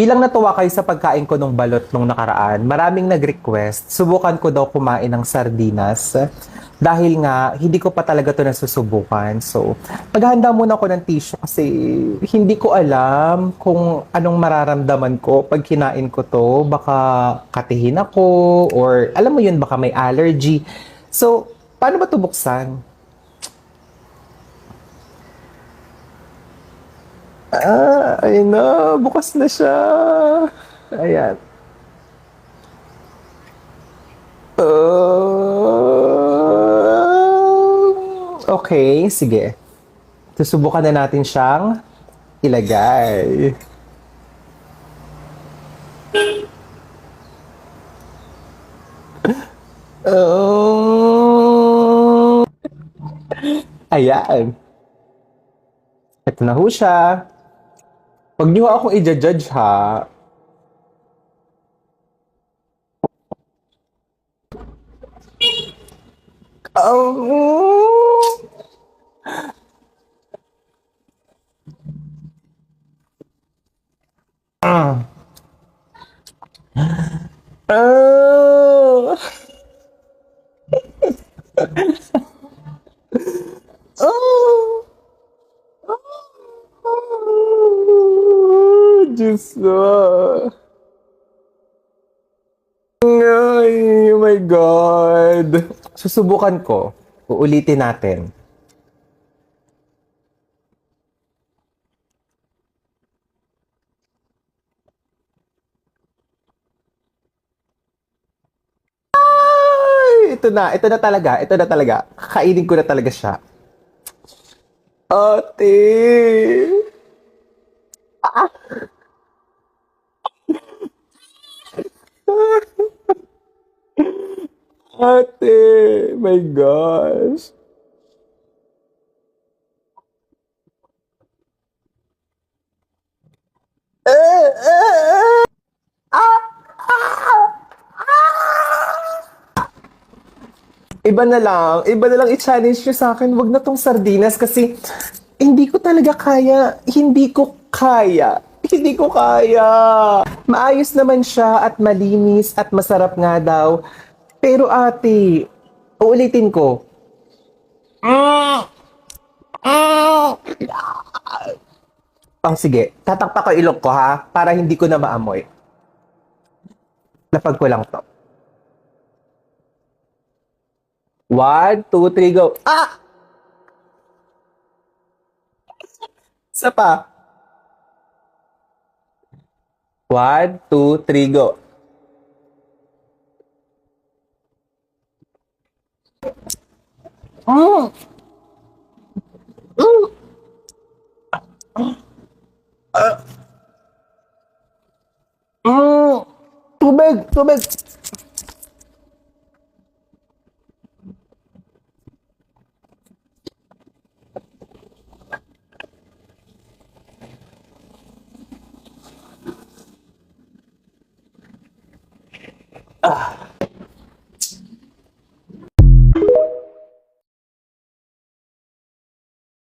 Bilang natuwa kayo sa pagkain ko nung balot nung nakaraan, maraming nag-request, subukan ko daw kumain ng sardinas. Dahil nga, hindi ko pa talaga to nasusubukan. So, maghahanda muna ako ng tissue kasi hindi ko alam kung anong mararamdaman ko pag kinain ko to. Baka katihin ako or alam mo yun, baka may allergy. So, paano ba to buksan? Ayun na, bukas na siya. Ayan. Okay, sige. Susubukan na natin siyang ilagay. Oh, ayan. Ito na ho siya. Huwag niyo akong i-judge ha. Oh, oh, oh, oh, Diyos ko. Ay, oh my God. Susubukan ko. Uulitin natin. Ay, ito na. Ito na talaga. Ito na talaga. Kakainin ko na talaga siya. Ate! Ate! My gosh. Eh, eh, eh. Ah! Iba na lang i-challenge nyo sa akin. Wag na tong sardinas kasi hindi ko talaga kaya. Hindi ko kaya. Hindi ko kaya. Maayos naman siya at malinis at masarap nga daw. Pero ate, uulitin ko. Oh, sige. Tatakpak ko ilok ko ha para hindi ko na maamoy. Lapag ko lang to. One, two, three, go. Ah! Isa pa. One, two, three, go. Mm, mm, mm. Tubig, tubig.